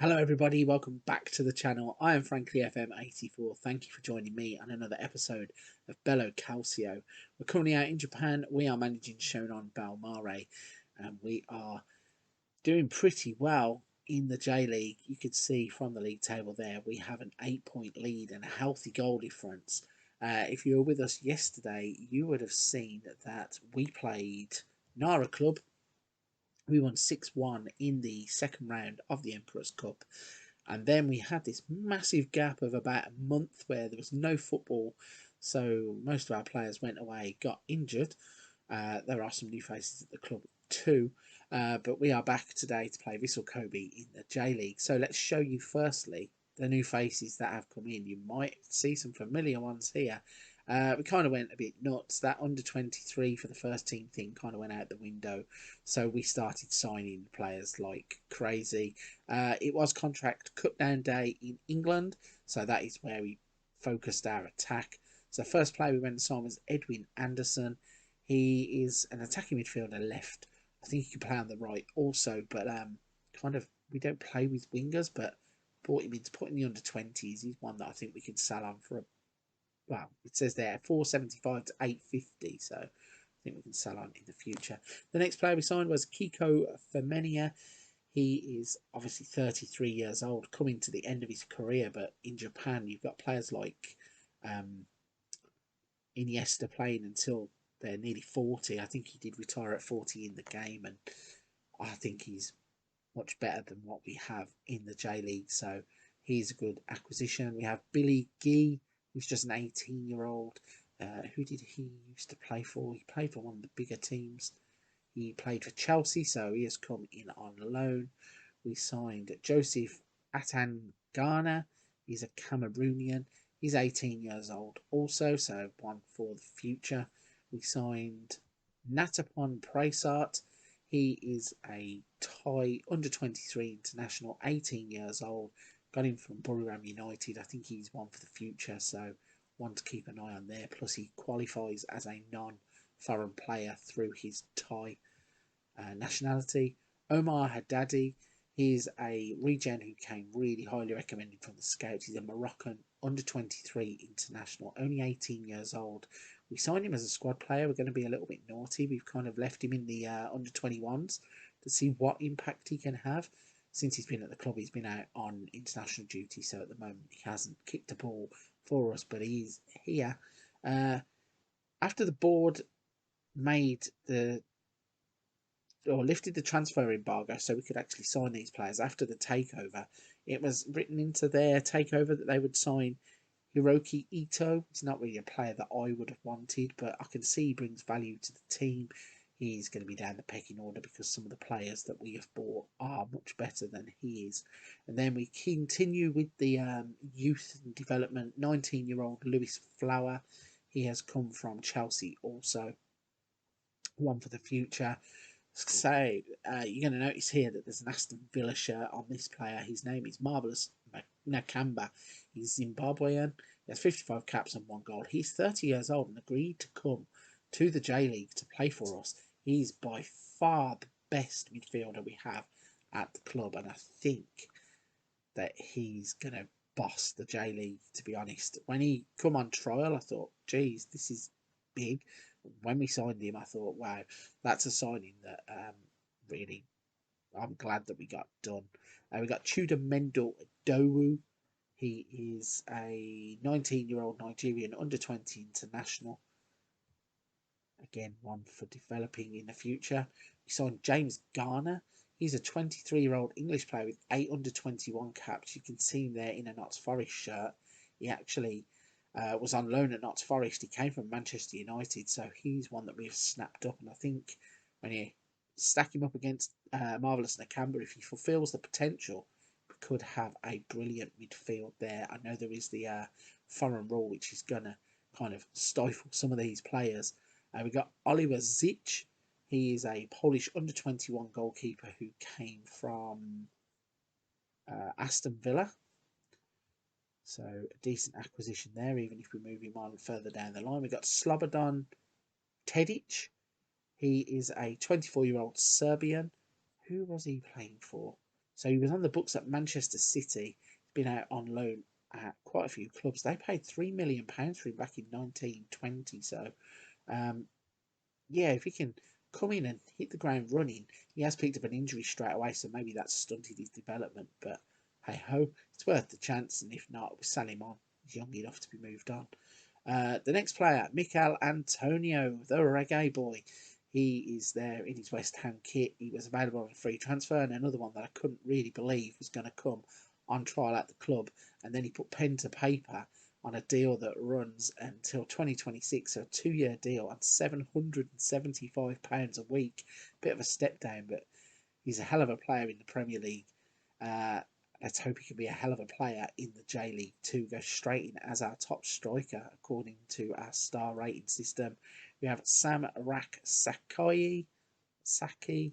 Hello everybody, welcome back to the channel. I am Frankly FM84. Thank you for joining me on another episode of Bello Calcio. We're currently out in Japan. We are managing Shonan Bellmare and we are doing pretty well in the J League. You could see from the league table there we have an 8-point lead and a healthy goal difference. If you were with us yesterday, you would have seen that we played Nara Club. We won 6-1 in the second round of the Emperor's Cup. And then we had this massive gap of about a month where there was no football. So most of our players went away, got injured. There are some new faces at the club too. But we are back today to play Vissel Kobe in the J League. So let's show you firstly the new faces that have come in. You might see some familiar ones here. We kind of went a bit nuts. That under 23 for the first team thing kind of went out the window. So we started signing players like crazy. It was contract cut down day in England. So that is where we focused our attack. So the first player we went and signed was Edwin Anderson. He is an attacking midfielder left. I think he can play on the right also. But kind of, we don't play with wingers. But brought him in to put in the under 20s. He's one that I think we can sell on for a, well, it says there 475 to 850, so I think we can sell on in the future. The next player we signed was Kiko Femenia. He is obviously 33 years old, coming to the end of his career, but in Japan you've got players like Iniesta playing until they're nearly 40. I think he did retire at 40 in the game, and I think he's much better than what we have in the J League, so he's a good acquisition. We have Billy Gee, who's just an 18-year-old. Who did he used to play for? He played for one of the bigger teams. He played for Chelsea, so he has come in on loan. We signed Joseph Atangana. He's a Cameroonian. He's 18 years old also, so one for the future. We signed Natapon Praisart. He is a Thai under-23 international, 18 years old. Got him from Buriram United. I think he's one for the future, so one to keep an eye on there. Plus, he qualifies as a non-foreign player through his Thai nationality. Omar Haddadi, he's a regen who came really highly recommended from the scouts. He's a Moroccan under-23 international, only 18 years old. We signed him as a squad player. We're going to be a little bit naughty. We've kind of left him in the under-21s to see what impact he can have. Since he's been at the club, he's been out on international duty, so at the moment he hasn't kicked a ball for us, but he's here. After the board made lifted the transfer embargo so we could actually sign these players after the takeover, it was written into their takeover that they would sign Hiroki Ito. He's not really a player that I would have wanted, but I can see he brings value to the team. He's going to be down the pecking order because some of the players that we have bought are much better than he is. And then we continue with the youth and development. 19-year-old Lewis Flower. He has come from Chelsea also. One for the future. So you're going to notice here that there's an Aston Villa shirt on this player. His name is Marvelous Nakamba. He's Zimbabwean. He has 55 caps and 1 goal. He's 30 years old and agreed to come to the J League to play for us. He's by far the best midfielder we have at the club, and I think that he's going to boss the J League, to be honest. When he come on trial, I thought, geez, this is big. When we signed him, I thought, wow, that's a signing that really I'm glad that we got done. We got Tudor Mendel Dow. He is a 19-year-old Nigerian under-20 international. Again, one for developing in the future. We signed James Garner. He's a 23-year-old English player with 8 under-21 caps. You can see him there in a Notts Forest shirt. He actually was on loan at Notts Forest. He came from Manchester United, so he's one that we've snapped up. And I think when you stack him up against Marvelous Nakamba, if he fulfills the potential, we could have a brilliant midfield there. I know there is the foreign rule, which is going to kind of stifle some of these players. We got Oliver Zich. He is a Polish under-21 goalkeeper who came from Aston Villa. So a decent acquisition there, even if we move him on further down the line. We got Slobodan Tedic. He is a 24-year-old Serbian. Who was he playing for? So he was on the books at Manchester City. He's been out on loan at quite a few clubs. They paid £3 million for him back in 1920. So, yeah, if he can come in and hit the ground running, he has picked up an injury straight away, so maybe that's stunted his development. But hey ho, it's worth the chance, and if not, we'll sell him on. He's young enough to be moved on. The next player, Mikel Antonio, the reggae boy. He is there in his West Ham kit. He was available on a free transfer, and another one that I couldn't really believe was going to come on trial at the club. And then he put pen to paper on a deal that runs until 2026, so a 2-year deal on £775 a week. Bit of a step down, but he's a hell of a player in the Premier League. Let's hope he can be a hell of a player in the J League too. Go straight in as our top striker according to our star rating system. We have Sam Rak Sakai. I think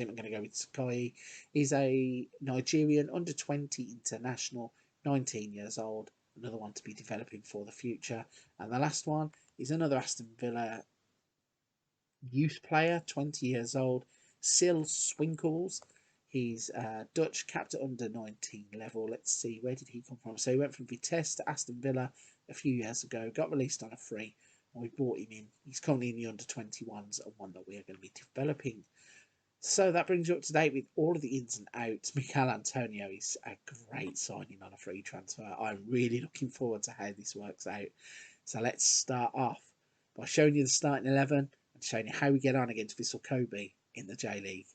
I'm going to go with Sakai. He's a Nigerian under-20 international, 19 years old. Another one to be developing for the future. And the last one is another Aston Villa youth player, 20 years old, Sil Swinkles. He's Dutch, capped at under 19 level. Let's see, where did he come from? So he went from Vitesse to Aston Villa a few years ago, got released on a free, and we brought him in. He's currently in the under 21s, and one that we are going to be developing. So that brings you up to date with all of the ins and outs. Mikel Antonio is a great signing on a free transfer. I'm really looking forward to how this works out. So let's start off by showing you the starting 11 and showing you how we get on against Vissel Kobe in the J League.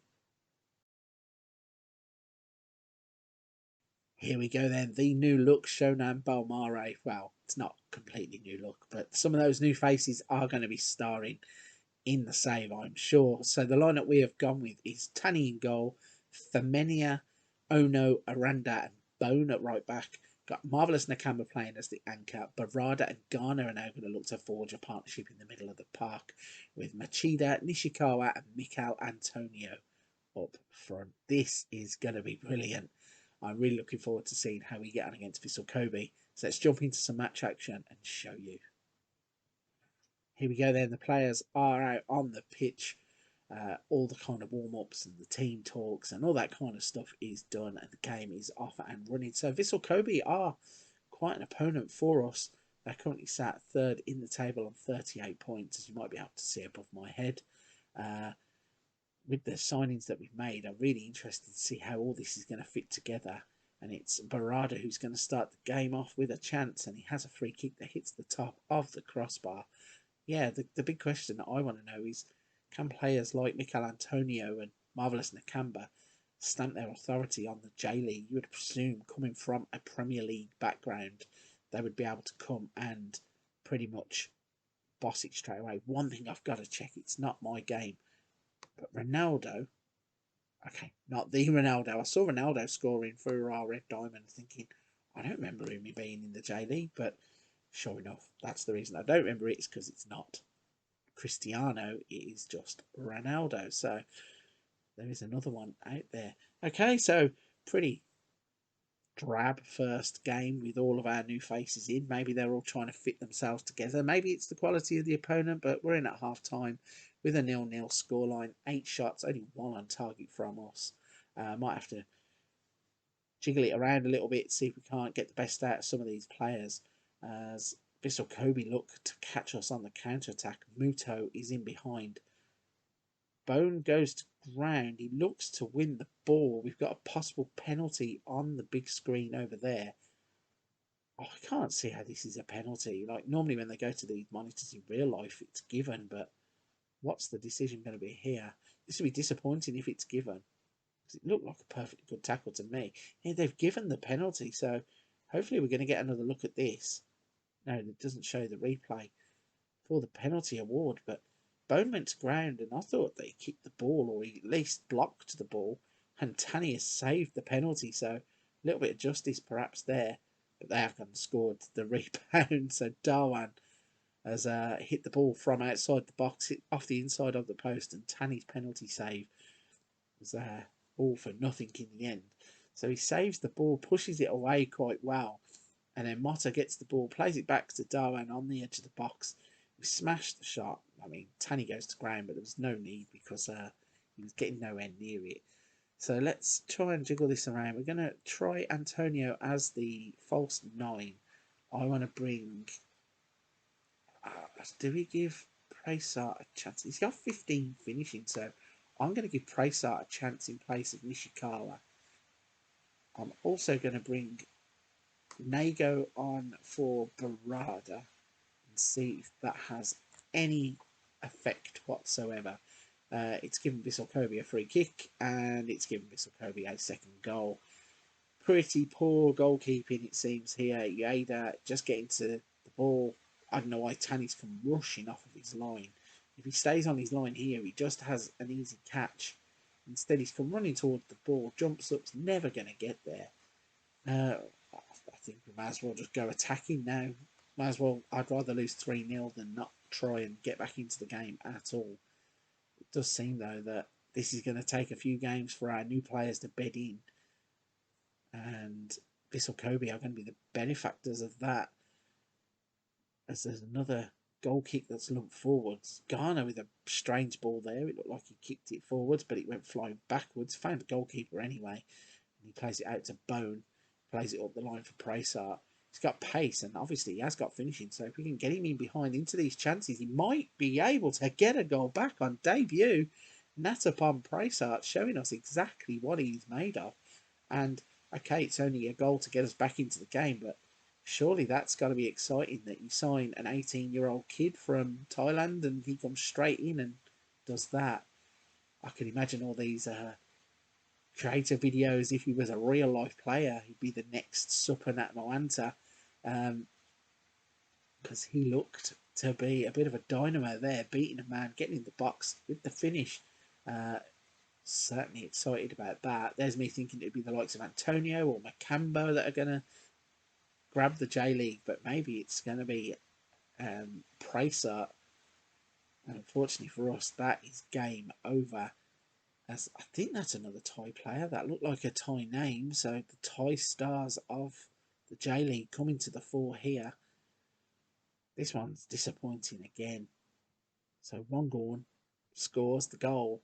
Here we go then, the new look Shonan Bellmare. Well, it's not completely new look, but some of those new faces are going to be starring in the save, I'm sure. So the lineup we have gone with is Tani in goal, Femenia, Ono, Aranda and Bone at right back. Got Marvellous Nakamba playing as the anchor. Barada and Ghana are now going to look to forge a partnership in the middle of the park with Machida, Nishikawa and Mikel Antonio up front. This is going to be brilliant. I'm really looking forward to seeing how we get on against Vissel Kobe. So let's jump into some match action and show you. Here we go then, the players are out on the pitch. All the kind of warm-ups and the team talks and all that kind of stuff is done and the game is off and running. So Vissel Kobe are quite an opponent for us. They're currently sat third in the table on 38 points, as you might be able to see above my head. With the signings that we've made, I'm really interested to see how all this is going to fit together. And it's Barada who's going to start the game off with a chance, and he has a free kick that hits the top of the crossbar. Yeah, the big question that I want to know is, can players like Mikel Antonio and Marvellous Nakamba stamp their authority on the J League? You would presume, coming from a Premier League background, they would be able to come and pretty much boss it straight away. One thing I've got to check, it's not my game, but Ronaldo, okay, not the Ronaldo. I saw Ronaldo scoring for our Red Diamond, thinking, I don't remember him being in the J League, but sure enough, that's the reason I don't remember it, is because it's not Cristiano, it is just Ronaldo. So there is another one out there. Okay, so pretty drab first game with all of our new faces in. Maybe they're all trying to fit themselves together. Maybe it's the quality of the opponent, but we're in at half time with a 0-0 scoreline. 8 shots, only 1 on target from us. Might have to jiggle it around a little bit, see if we can't get the best out of some of these players. As Vissel Kobe look to catch us on the counter-attack. Muto is in behind. Bone goes to ground. He looks to win the ball. We've got a possible penalty on the big screen over there. Oh, I can't see how this is a penalty. Like, normally when they go to these monitors in real life, it's given, but what's the decision going to be here? This would be disappointing if it's given. It looked like a perfectly good tackle to me. Yeah, they've given the penalty, so hopefully we're going to get another look at this. No, it doesn't show the replay for the penalty award, but Bone went to ground, and I thought they kicked the ball, or he at least blocked the ball, and Tani has saved the penalty, so a little bit of justice perhaps there, but they haven't scored the rebound, so Darwan has hit the ball from outside the box, hit off the inside of the post, and Tani's penalty save was all for nothing in the end. So he saves the ball, pushes it away quite well, and then Motta gets the ball, plays it back to Darwan on the edge of the box. We smashed the shot. I mean, Tani goes to ground, but there was no need because he was getting nowhere near it. So let's try and jiggle this around. We're going to try Antonio as the false 9. I want to bring... do we give Presart a chance? He's got 15 finishing, so I'm going to give Presart a chance in place of Nishikawa. I'm also going to bring Nago on for Barada and see if that has any effect whatsoever. It's given Vissel Kobe a free kick, and it's given Vissel Kobe a second goal. Pretty poor goalkeeping, it seems, here. Ueda just getting to the ball. I don't know why Tanny's come rushing off of his line. If he stays on his line here, he just has an easy catch. Instead, he's come running towards the ball, jumps up's never going to get there. I think we might as well just go attacking now. Might as well, I'd rather lose 3-0 than not try and get back into the game at all. It does seem, though, that this is going to take a few games for our new players to bed in. And Vissel Kobe are going to be the benefactors of that. As there's another goal kick that's lumped forwards. Garner with a strange ball there. It looked like he kicked it forwards, but it went flying backwards. Found the goalkeeper anyway. And he plays it out to Bone. Plays it up the line for Presart. He's got pace, and obviously he has got finishing. So if we can get him in behind into these chances, he might be able to get a goal back on debut. And that's upon Presart, showing us exactly what he's made of. And okay, it's only a goal to get us back into the game, but surely that's got to be exciting that you sign an 18-year-old kid from Thailand and he comes straight in and does that. I can imagine all these creator videos. If he was a real life player, he'd be the next Supanat Moanta, because he looked to be a bit of a dynamo there, beating a man, getting in the box with the finish. Certainly excited about that. There's me thinking it'd be the likes of Antonio or Macambo that are going to grab the J-League, but maybe it's going to be Presart. And unfortunately for us, that is game over. As I think that's another Thai player. That looked like a Thai name. So the Thai stars of the J-League coming to the fore here. This one's disappointing again. So Ronggorn scores the goal.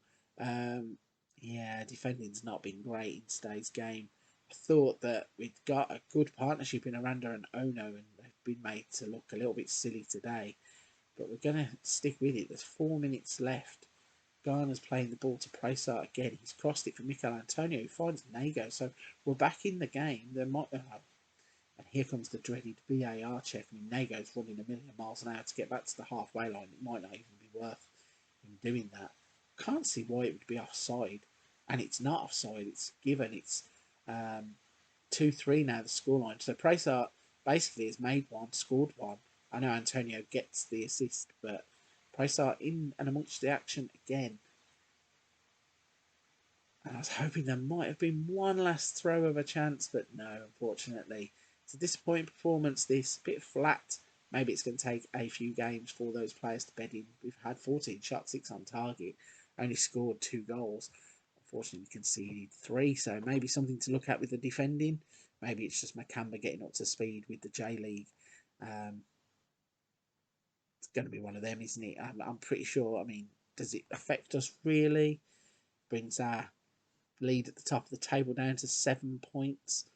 Yeah, defending's not been great in today's game. I thought that we'd got a good partnership in Aranda and Ono, and they've been made to look a little bit silly today. But we're going to stick with it. There's 4 minutes left. Garner's playing the ball to Presart again. He's crossed it for Mikel Antonio, who finds Nago. So we're back in the game. There might, and here comes the dreaded VAR check. I mean, Nago's running a million miles an hour to get back to the halfway line. It might not even be worth him doing that. Can't see why it would be offside. And it's not offside. It's given. It's 2-3 now, the scoreline. So Presart basically has made one, scored one. I know Antonio gets the assist, but Presart in and amongst the action again. And I was hoping there might have been one last throw of a chance, but no, unfortunately. It's a disappointing performance, this. A bit flat. Maybe it's going to take a few games for those players to bed in. We've had 14 shots, 6 on target. Only scored 2 goals. Unfortunately, we conceded 3, so maybe something to look at with the defending. Maybe it's just Macamba getting up to speed with the J-League. It's going to be one of them, isn't it? I'm pretty sure. I mean, does it affect us really? Brings our lead at the top of the table down to 7 points.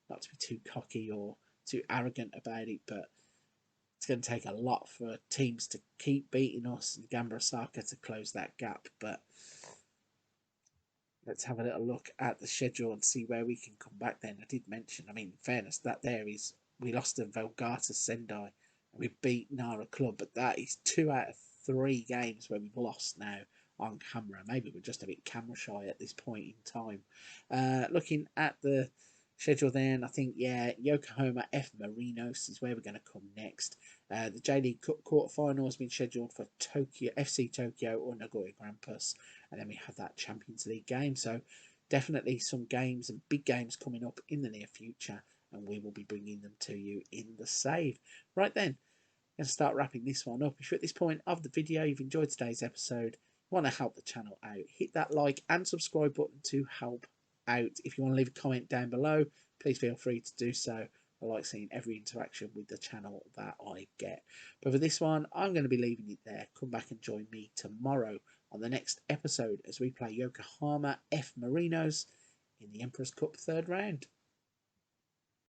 Not to be too cocky or too arrogant about it, but it's going to take a lot for teams to keep beating us and Gamba Osaka to close that gap. But let's have a little look at the schedule and see where we can come back then. I did mention, I mean, in fairness, that there is, we lost to Velgata Sendai and we beat Nara Club, but that is 2 out of 3 games where we've lost now on camera. Maybe we're just a bit camera shy at this point in time. Looking at the schedule then, I think, yeah, Yokohama F Marinos is where we're going to come next. The J-League Cup quarterfinal has been scheduled for Tokyo, FC Tokyo or Nagoya Grampus. And then we have that Champions League game. So definitely some games and big games coming up in the near future. And we will be bringing them to you in the save. Right then, I'm going to start wrapping this one up. If you're at this point of the video, you've enjoyed today's episode, you want to help the channel out, hit that like and subscribe button to help out. If you want to leave a comment down below, please feel free to do so. I like seeing every interaction with the channel that I get. But for this one, I'm going to be leaving it there. Come back and join me tomorrow on the next episode as we play Yokohama F Marinos in the Emperor's Cup third round.